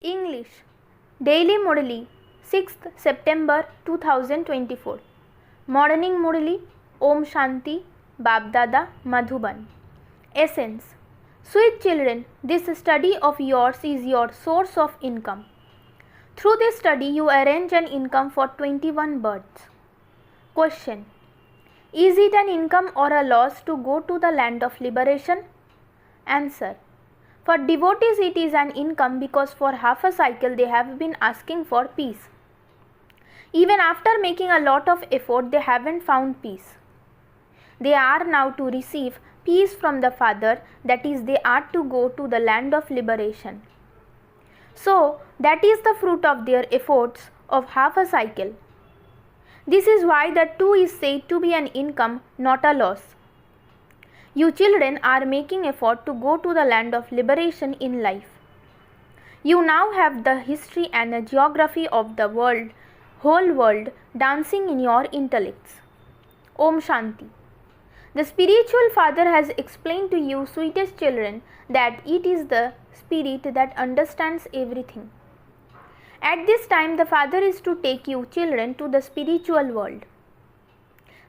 English Daily MURLI 6th September 2024 Morning MURLI Om Shanti Babdada Madhuban Essence Sweet children, this study of yours is your source of income. Through this study you arrange an income for 21 births. Question: is it an income or a loss to go to the land of liberation? Answer: for devotees it is an income because for half a cycle they have been asking for peace. Even after making a lot of effort they haven't found peace. They are now to receive peace from the Father, that is they are to go to the land of liberation. So that is the fruit of their efforts of half a cycle. This is why the two is said to be an income, not a loss. You children are making effort to go to the land of liberation in life. You now have the history and the geography of the world, whole world dancing in your intellects. Om Shanti. The spiritual father has explained to you, sweetest children, that it is the spirit that understands everything. At this time the father is to take you children to the spiritual world.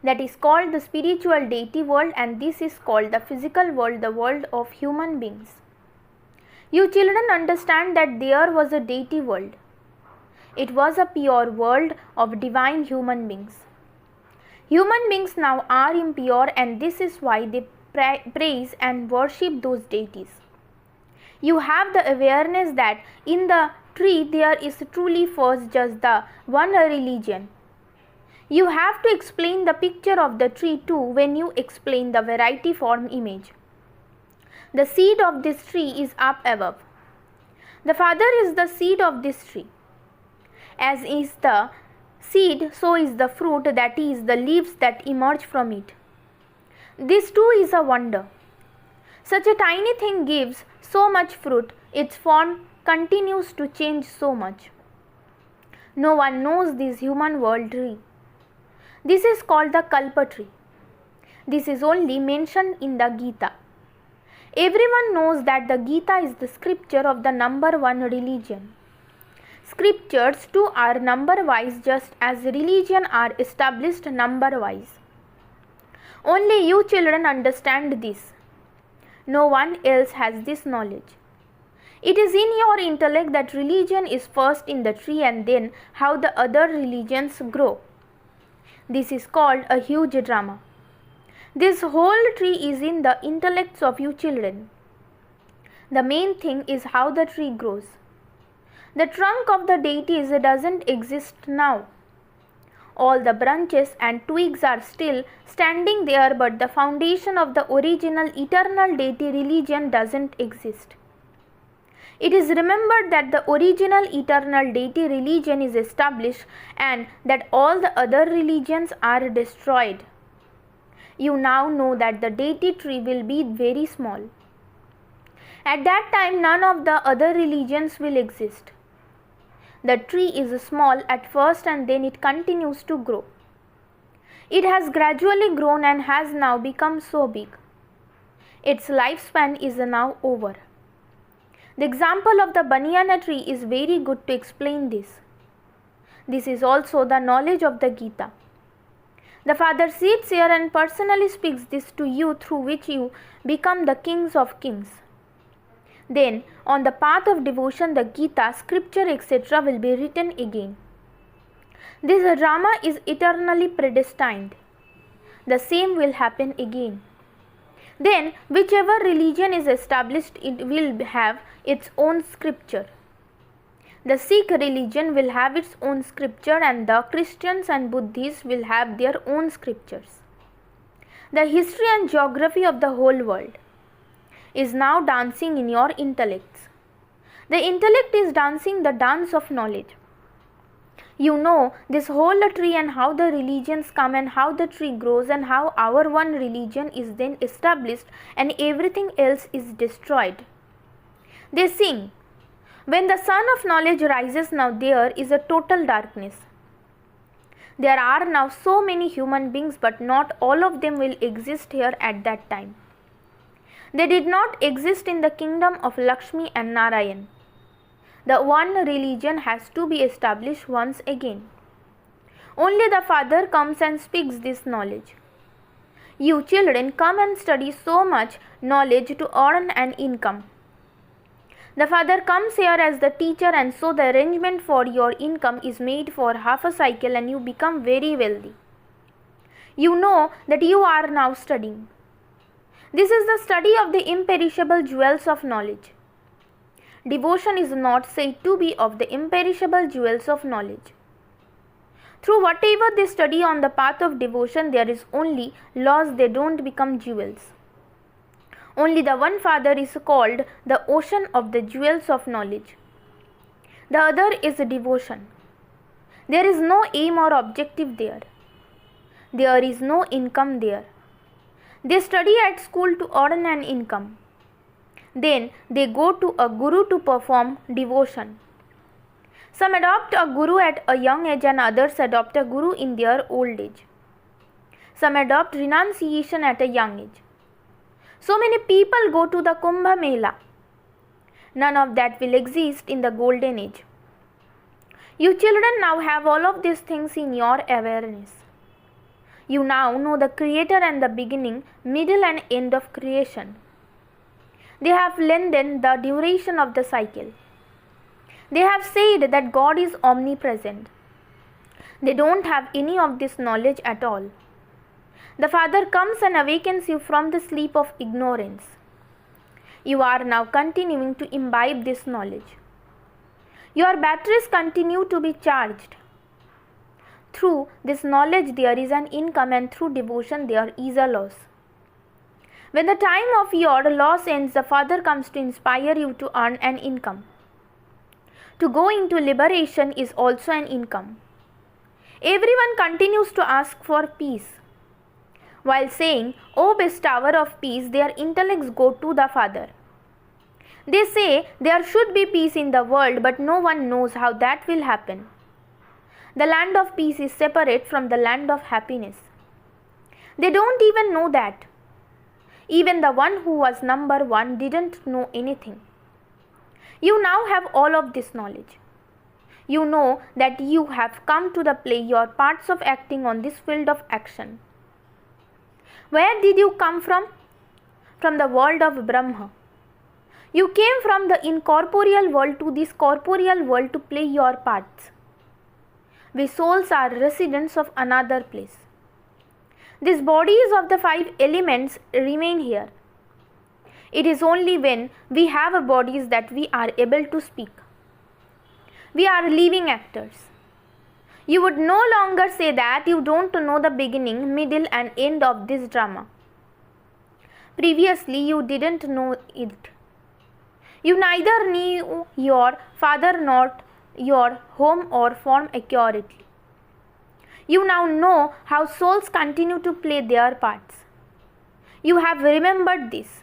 That is called the spiritual deity world, and this is called the physical world, the world of human beings. You children understand that there was a deity world. It was a pure world of divine human beings. Human beings now are impure, and this is why they praise and worship those deities. You have the awareness that in the tree there is truly first just the one religion. You have to explain the picture of the tree too when you explain the variety form image. The seed of this tree is up above. The Father is the seed of this tree. As is the seed, so is the fruit, that is the leaves that emerge from it. This too is a wonder. Such a tiny thing gives so much fruit, its form continues to change so much. No one knows this human world tree. This is called the Kalpa tree. This is only mentioned in the Gita. Everyone knows that the Gita is the scripture of the number one religion. Scriptures too are number wise, just as religion are established number wise. Only you children understand this. No one else has this knowledge. It is in your intellect that religion is first in the tree and then how the other religions grow. This is called a huge drama. This whole tree is in the intellects of you children. The main thing is how the tree grows. The trunk of the deities doesn't exist now. All the branches and twigs are still standing there, but the foundation of the original eternal deity religion doesn't exist. It is remembered that the original eternal deity religion is established and that all the other religions are destroyed. You now know that the deity tree will be very small. At that time, none of the other religions will exist. The tree is small at first and then it continues to grow. It has gradually grown and has now become so big. Its lifespan is now over. The example of the banana tree is very good to explain this. This is also the knowledge of the Gita. The Father sits here and personally speaks this to you, through which you become the kings of kings. Then, on the path of devotion, the Gita, scripture, etc. will be written again. This drama is eternally predestined. The same will happen again. Then, whichever religion is established, it will have its own scripture. The Sikh religion will have its own scripture, and the Christians and Buddhists will have their own scriptures. The history and geography of the whole world is now dancing in your intellects. The intellect is dancing the dance of knowledge. You know this whole tree and how the religions come and how the tree grows and how our one religion is then established and everything else is destroyed. They sing, when the sun of knowledge rises, now there is a total darkness. There are now so many human beings, but not all of them will exist here at that time. They did not exist in the kingdom of Lakshmi and Narayan. The one religion has to be established once again. Only the Father comes and speaks this knowledge. You children come and study so much knowledge to earn an income. The Father comes here as the teacher, and so the arrangement for your income is made for half a cycle and you become very wealthy. You know that you are now studying. This is the study of the imperishable jewels of knowledge. Devotion is not said to be of the imperishable jewels of knowledge. Through whatever they study on the path of devotion, there is only loss, they don't become jewels. Only the one Father is called the ocean of the jewels of knowledge. The other is devotion. There is no aim or objective there. There is no income there. They study at school to earn an income. Then they go to a guru to perform devotion. Some adopt a guru at a young age and others adopt a guru in their old age. Some adopt renunciation at a young age. So many people go to the Kumbh Mela. None of that will exist in the golden age. You children now have all of these things in your awareness. You now know the Creator and the beginning, middle and end of creation. They have lengthened the duration of the cycle. They have said that God is omnipresent. They don't have any of this knowledge at all. The Father comes and awakens you from the sleep of ignorance. You are now continuing to imbibe this knowledge. Your batteries continue to be charged. Through this knowledge there is an income, and through devotion there is a loss. When the time of your loss ends, the Father comes to inspire you to earn an income. To go into liberation is also an income. Everyone continues to ask for peace. While saying, "O bestower of peace," their intellects go to the Father. They say there should be peace in the world, but no one knows how that will happen. The land of peace is separate from the land of happiness. They don't even know that. Even the one who was number one didn't know anything. You now have all of this knowledge. You know that you have come to the play your parts of acting on this field of action. Where did you come from? From the world of Brahma. You came from the incorporeal world to this corporeal world to play your parts. We souls are residents of another place. These bodies of the 5 elements remain here. It is only when we have bodies that we are able to speak. We are living actors. You would no longer say that you don't know the beginning, middle and end of this drama. Previously you didn't know it. You neither knew your father nor your home or form accurately. You now know how souls continue to play their parts. You have remembered this.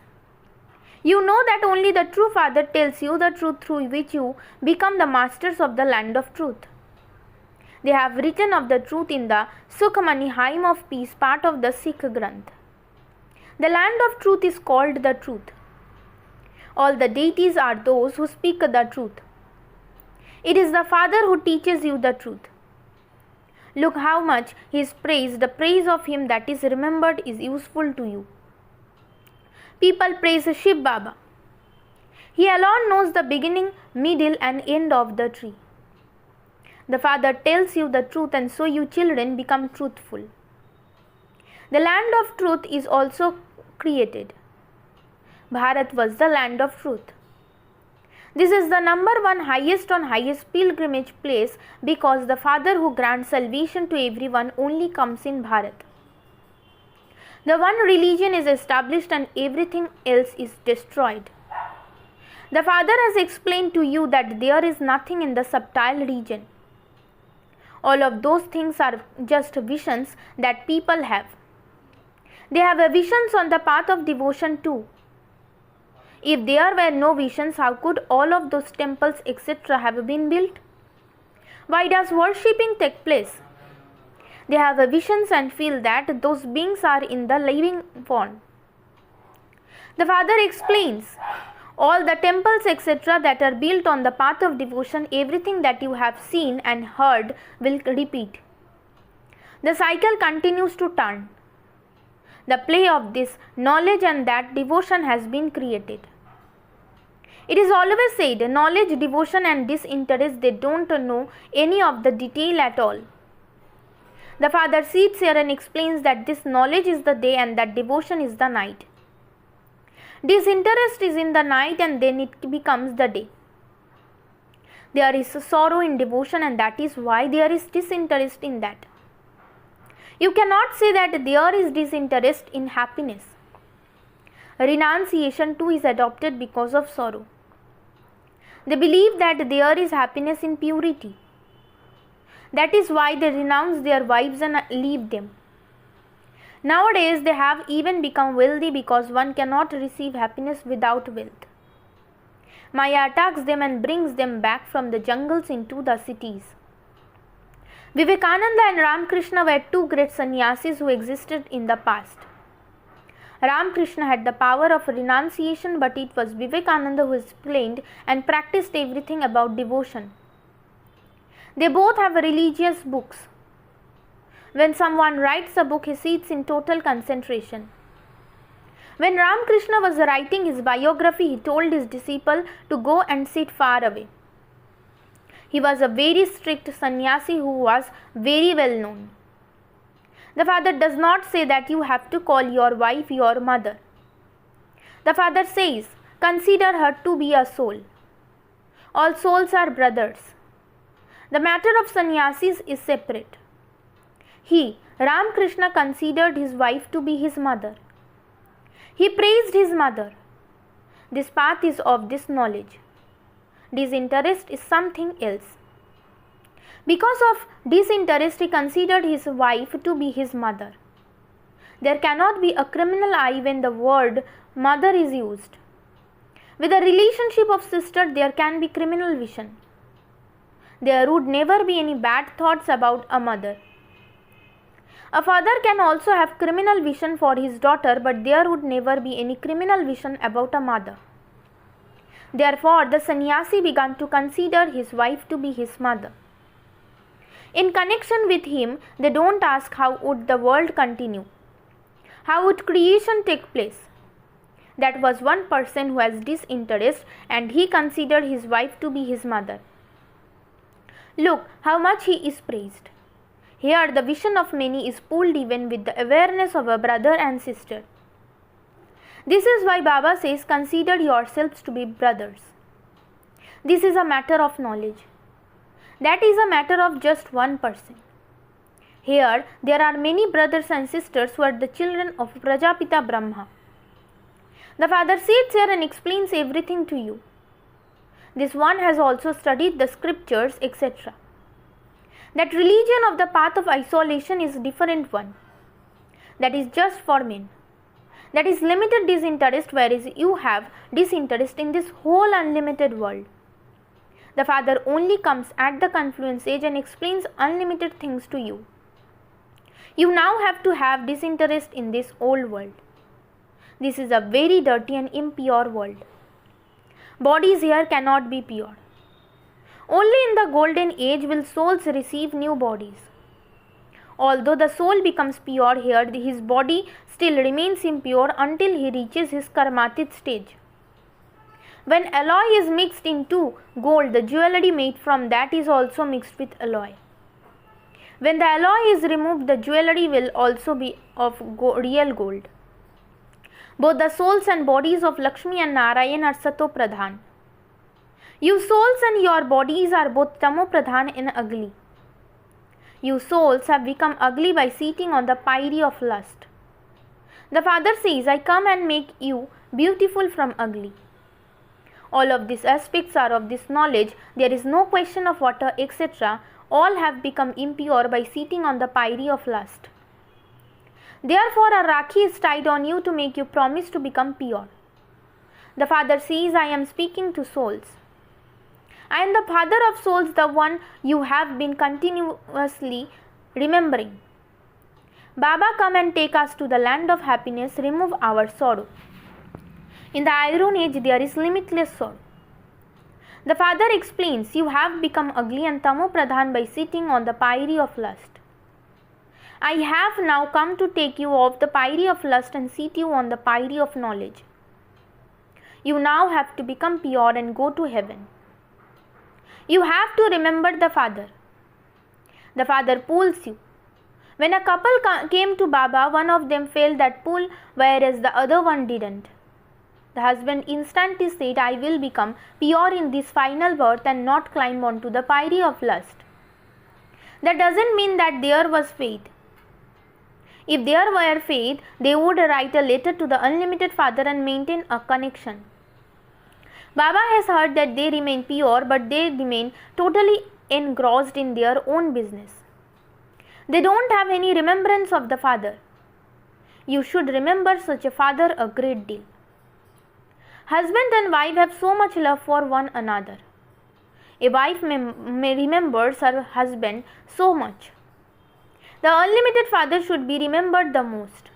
You know that only the true Father tells you the truth through which you become the masters of the land of truth. They have written of the truth in the Sukhmani hymn of peace, part of the Sikh Granth. The land of truth is called the truth. All the deities are those who speak the truth. It is the Father who teaches you the truth. Look how much he is praised. The praise of him that is remembered is useful to you. People praise Shiv Baba. He alone knows the beginning, middle and end of the tree. The Father tells you the truth, and so you children become truthful. The land of truth is also created. Bharat was the land of truth. This is the number one highest on highest pilgrimage place because the Father who grants salvation to everyone only comes in Bharat. The one religion is established and everything else is destroyed. The Father has explained to you that there is nothing in the subtle region. All of those things are just visions that people have. They have visions on the path of devotion too. If there were no visions, how could all of those temples etc. have been built? Why does worshipping take place? They have visions and feel that those beings are in the living form. The Father explains, All the temples, etc., that are built on the path of devotion, everything that you have seen and heard will repeat. The cycle continues to turn. The play of this knowledge and that devotion has been created. It is always said, knowledge, devotion and disinterest, they don't know any of the detail at all. The Father sits here and explains that this knowledge is the day and that devotion is the night. Disinterest is in the night and then it becomes the day. There is sorrow in devotion and that is why there is disinterest in that. You cannot say that there is disinterest in happiness. Renunciation too is adopted because of sorrow. They believe that there is happiness in purity. That is why they renounce their wives and leave them. Nowadays they have even become wealthy because one cannot receive happiness without wealth. Maya attacks them and brings them back from the jungles into the cities. Vivekananda and Ramakrishna were two great sannyasis who existed in the past. Ramakrishna had the power of renunciation, but it was Vivekananda who explained and practiced everything about devotion. They both have religious books. When someone writes a book, he sits in total concentration. When Ramakrishna was writing his biography, he told his disciple to go and sit far away. He was a very strict sannyasi who was very well known. The Father does not say that you have to call your wife your mother. The Father says, consider her to be a soul. All souls are brothers. The matter of sannyasis is separate. He, Ramakrishna, considered his wife to be his mother. He praised his mother. This path is of this knowledge. Disinterest is something else. Because of disinterest, he considered his wife to be his mother. There cannot be a criminal eye when the word mother is used. With a relationship of sister, there can be criminal vision. There would never be any bad thoughts about a mother. A father can also have criminal vision for his daughter, but there would never be any criminal vision about a mother. Therefore, the sannyasi began to consider his wife to be his mother. In connection with him, they don't ask how would the world continue. How would creation take place? That was one person who has disinterest and he considered his wife to be his mother. Look how much he is praised. Here the vision of many is pulled even with the awareness of a brother and sister. This is why Baba says, consider yourselves to be brothers. This is a matter of knowledge. That is a matter of just one person. Here there are many brothers and sisters who are the children of Prajapita Brahma. The Father sits here and explains everything to you. This one has also studied the scriptures, etc. That religion of the path of isolation is a different one. That is just for men. That is limited disinterest, whereas you have disinterest in this whole unlimited world. The Father only comes at the confluence age and explains unlimited things to you. You now have to have disinterest in this old world. This is a very dirty and impure world. Bodies here cannot be pure. Only in the golden age will souls receive new bodies. Although the soul becomes pure here, his body still remains impure until he reaches his karmatit stage. When alloy is mixed into gold, the jewelry made from that is also mixed with alloy. When the alloy is removed, the jewelry will also be of real gold. Both the souls and bodies of Lakshmi and Narayan are Sato Pradhan. You souls and your bodies are both Tamo Pradhan and ugly. You souls have become ugly by sitting on the pyre of lust. The Father says, I come and make you beautiful from ugly. All of these aspects are of this knowledge. There is no question of water, etc. All have become impure by sitting on the pyre of lust. Therefore, a rakhi is tied on you to make you promise to become pure. The Father says, I am speaking to souls. I am the Father of souls, the one you have been continuously remembering. Baba, come and take us to the land of happiness, remove our sorrow. In the Iron Age, there is limitless sorrow. The father explains, you have become ugly and tamopradhan by sitting on the pyre of lust. I have now come to take you off the pyre of lust and seat you on the pyre of knowledge. You now have to become pure and go to heaven. You have to remember the father. The father pulls you. When a couple came to Baba, one of them felt that pull, whereas the other one didn't. The husband instantly said, I will become pure in this final birth and not climb onto the pyre of lust. That doesn't mean that there was faith. If there were faith, they would write a letter to the unlimited father and maintain a connection. Baba has heard that they remain pure, but they remain totally engrossed in their own business. They don't have any remembrance of the father. You should remember such a father a great deal. Husband and wife have so much love for one another. A wife may remember her husband so much. The unlimited father should be remembered the most.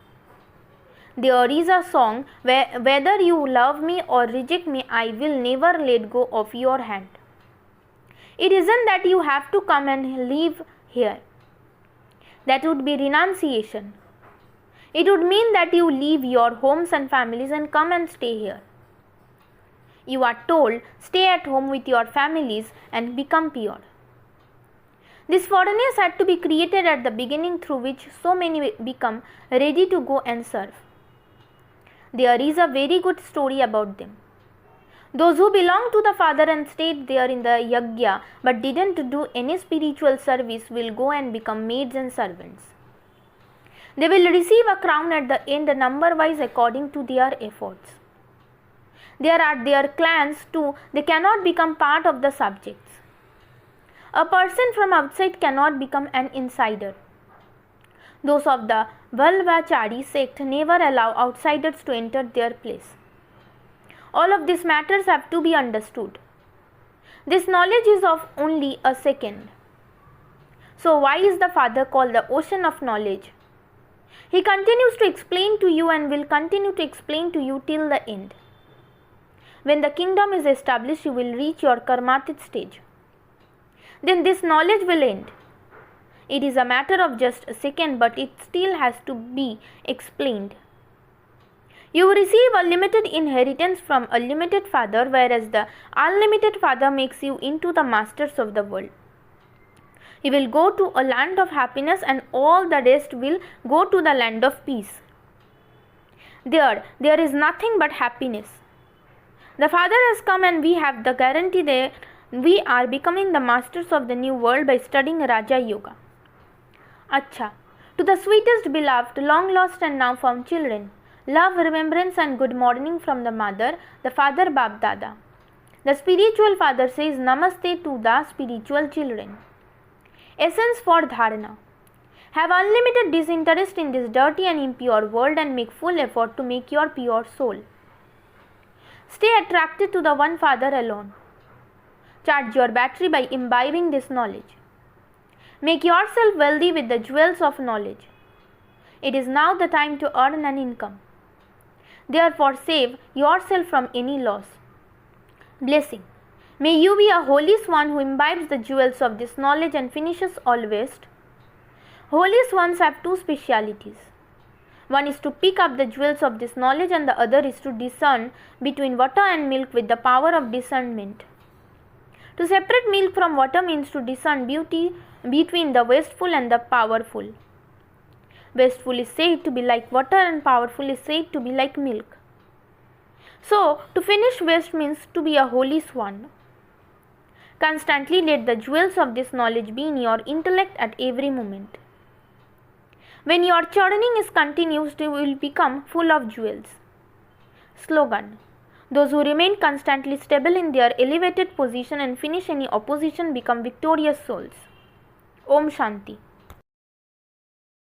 There is a song where, whether you love me or reject me, I will never let go of your hand. It isn't that you have to come and live here. That would be renunciation. It would mean that you leave your homes and families and come and stay here. You are told, stay at home with your families and become pure. This furnace had to be created at the beginning through which so many become ready to go and serve. There is a very good story about them. Those who belong to the Father and stayed there in the yajna but didn't do any spiritual service will go and become maids and servants. They will receive a crown at the end number-wise according to their efforts. There are their clans too, they cannot become part of the subjects. A person from outside cannot become an insider. Those of the Valvachari sect never allow outsiders to enter their place. All of these matters have to be understood. This knowledge is of only a second. So why is the Father called the ocean of knowledge? He continues to explain to you and will continue to explain to you till the end. When the kingdom is established, you will reach your karmatit stage. Then this knowledge will end. It is a matter of just a second, but it still has to be explained. You receive a limited inheritance from a limited father, whereas the unlimited father makes you into the masters of the world. You will go to a land of happiness and all the rest will go to the land of peace. There is nothing but happiness. The Father has come and we have the guarantee that we are becoming the masters of the new world by studying Raja Yoga. Acha, to the sweetest beloved, long lost and now found children, love, remembrance and good morning from the mother, the father Bab Dada. The spiritual father says Namaste to the spiritual children. Essence for Dharana. Have unlimited disinterest in this dirty and impure world and make full effort to make your pure soul. Stay attracted to the one Father alone. Charge your battery by imbibing this knowledge. Make yourself wealthy with the jewels of knowledge. It is now the time to earn an income. Therefore, save yourself from any loss. Blessing. May you be a holy swan who imbibes the jewels of this knowledge and finishes all waste. Holy swans have two specialities. One is to pick up the jewels of this knowledge and the other is to discern between water and milk with the power of discernment. To separate milk from water means to discern beauty between the wasteful and the powerful. Wasteful is said to be like water and powerful is said to be like milk. So, to finish waste means to be a holy swan. Constantly let the jewels of this knowledge be in your intellect at every moment. When your churning is continuous, you will become full of jewels. Slogan. Those who remain constantly stable in their elevated position and finish any opposition become victorious souls. Om Shanti.